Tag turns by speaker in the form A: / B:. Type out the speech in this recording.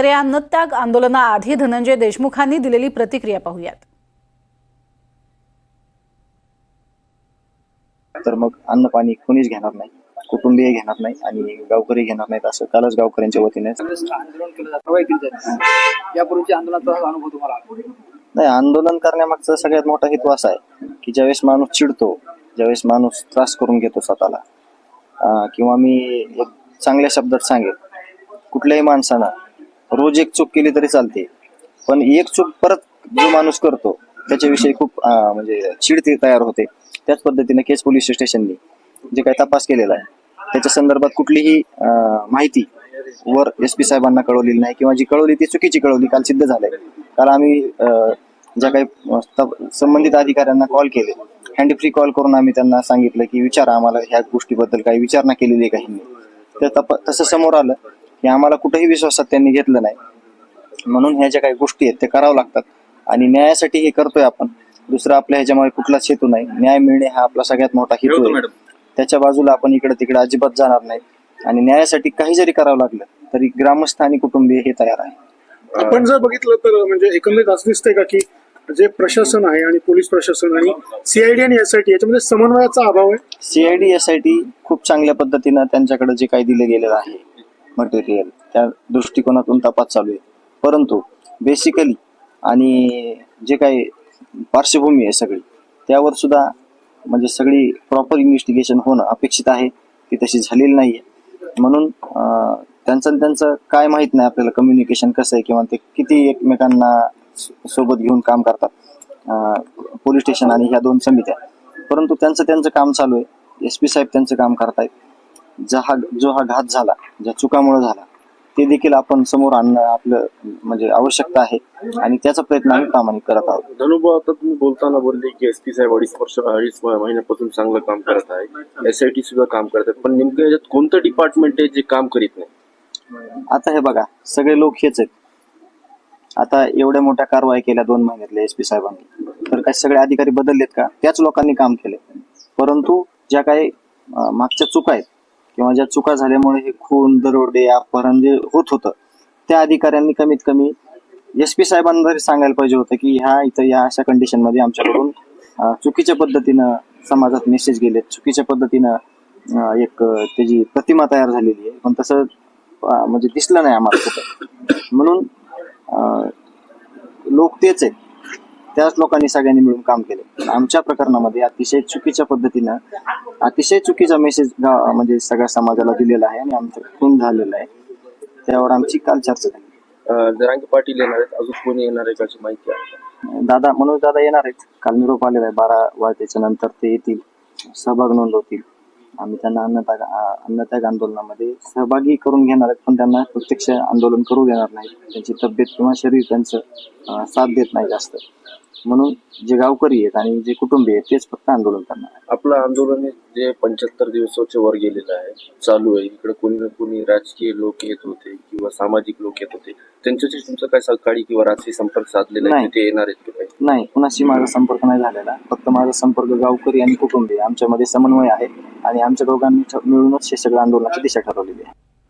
A: तर या अन्नत्याग आंदोलनाआधी धनंजय देशमुखांनी दिलेली प्रतिक्रिया पाहूयात.
B: तर मग अन्न पाणी कोणीच घेणार नाही, कुटुंबीय घेणार नाही आणि गावकरी घेणार नाहीत असं कालच गावकऱ्यांच्या वतीने
C: आंदोलन केलं जातं. यापूर्वीच्या आंदोलनाचा अनुभव तुम्हाला आला?
B: नाही, आंदोलन करण्यामागचा सगळ्यात मोठा हेतू असा आहे की ज्यावेळेस माणूस चिडतो, ज्यावेळेस माणूस त्रास करून घेतो स्वतःला, किंवा मी एक चांगल्या शब्दात सांगेल, कुठल्याही माणसानं रोज एक चूक केली तरी चालते, पण एक चूक परत जो माणूस करतो त्याच्याविषयी खूप म्हणजे चिड तयार होते. त्याच पद्धतीने केज पोलीस स्टेशननी जे काही तपास केलेला आहे त्याच्या संदर्भात कुठलीही माहिती वर SP साहेबांना कळवलेली नाही, किंवा जी कळवली ती चुकीची कळवली. काल सिद्ध झालंय. काल आम्ही ज्या काही संबंधित अधिकाऱ्यांना कॉल केले, हँड फ्री कॉल करून आम्ही त्यांना सांगितलं की विचारा आम्हाला ह्या गोष्टीबद्दल काही विचारणा केलेली आहे काही. तर तसं समोर आलं की आम्हाला कुठेही विश्वासात त्यांनी घेतलं नाही. म्हणून ह्या ज्या काही गोष्टी आहेत ते करावं लागतात आणि न्यायासाठी हे करतोय आपण. दुसरा आपल्या ह्याच्यामुळे कुठलाच हेतू नाही. न्याय मिळणे हा आपला सगळ्यात मोठा हेतू आहे. त्याच्या बाजूला आपण इकडे तिकडे अजिबात जाणार नाही आणि न्यायासाठी काही जरी करावं लागलं तरी ग्रामस्थ आणि कुटुंबीय हे तयार आहे.
D: आपण जर बघितलं तर म्हणजे एकंदरीत असं दिसतंय का की जे प्रशासन आहे आणि पोलीस प्रशासन आणि CID आणि SIT याच्यामध्ये समन्वयाचा अभाव आहे?
B: CID SIT खूप चांगल्या पद्धतीनं त्यांच्याकडे जे काही दिलं गेलेलं आहे मटेरियल त्या दृष्टिकोनातून तपास चालू आहे. परंतु बेसिकली आणि जे काही पार्श्वभूमी आहे सगळी त्यावर सुद्धा म्हणजे सगळी प्रॉपर इन्व्हेस्टिगेशन होणं अपेक्षित आहे. ती तशी झालेली नाहीये. म्हणून त्यांचं काय माहित नाही आपल्याला कम्युनिकेशन कसं आहे किंवा ते किती एकमेकांना सोबत घेऊन काम करतात पोलीस स्टेशन आणि ह्या दोन समित्या. परंतु त्यांचं काम चालू आहे. SP साहेब त्यांचं काम करतायत. जो हा घात झाला, ज्या चुकामुळे झाला ते देखील आपण समोर आणणं आपलं म्हणजे आवश्यकता आहे आणि त्याचा प्रयत्न आम्ही प्रामाणिक करत आहोत.
E: धनुभाऊ, आता तुम्ही बोलताना बोलले की SP साहेब अडीच महिन्यापासून चांगलं काम करत आहे, SIT सुद्धा काम करत आहेत, पण नेमकं याच्यात कोणतं डिपार्टमेंट आहे जे काम करीत नाही?
B: आता हे बघा, सगळे लोक हेच आहेत. आता एवढ्या मोठ्या कारवाई केल्या 2 महिन्यातल्या SP साहेबांनी, तर काय सगळे अधिकारी बदललेत का? त्याच लोकांनी काम केले. परंतु ज्या काही मागच्या चुका आहेत किंवा ज्या चुका झाल्यामुळे हे खून, दरोडे, अपहरण जे होत होतं त्या अधिकाऱ्यांनी कमीत कमी SP साहेबांना तरी सांगायला पाहिजे होतं की इथं या अशा कंडिशन मध्ये आमच्याकडून चुकीच्या पद्धतीनं समाजात मेसेज गेलेत, चुकीच्या पद्धतीनं एक त्याची प्रतिमा तयार झालेली आहे, पण तसं म्हणजे दिसलं नाही आम्हाला कुठं. म्हणून लोक तेच आहेत, त्याच लोकांनी सगळ्यांनी मिळून काम केले. आमच्या प्रकरणामध्ये अतिशय चुकीच्या पद्धतीनं अतिशय चुकीचा मेसेज म्हणजे सगळ्या समाजाला दिलेला आहे आणि आमचं खून झालेलं आहे. त्यावर आमची काल चर्चा झाली.
E: जरांगे पाटील येणार आहेत, अजून कोणी येणार आहे याची माहिती आहे?
B: मनोज दादा येणार आहेत. काल निरोप आलेला आहे. 12 वाजल्याच्या नंतर ते येतील, सहभाग नोंदवतील. आम्ही त्यांना अन्नत्याग आंदोलनामध्ये सहभागी करून घेणार आहेत, पण त्यांना प्रत्यक्ष आंदोलन करू देणार नाही. त्यांची तब्येत किंवा शरीर त्यांचं साथ देत नाही जास्त. म्हणून जे गावकरी आहेत आणि जे कुटुंबीय आहेत तेच फक्त आंदोलन करणार आहे.
E: आपलं आंदोलन जे 75 दिवसाच्या वर गेलेलं आहे, चालू आहे. इकडे कोणी ना कोणी राजकीय लोक येत होते किंवा सामाजिक लोक येत होते, त्यांच्याशी तुमचा काय सकाळी किंवा रात्री संपर्क साधलेला आहे? ते येणार आहेत की
B: नाही, कुणाशी माझा संपर्क नाही झालेला. फक्त माझा संपर्क गावकरी आणि कुटुंबीय आमच्यामध्ये समन्वय आहे आणि आमच्या दोघांनी मिळूनच हे सगळं आंदोलनाची दिशा ठरवलेली आहे.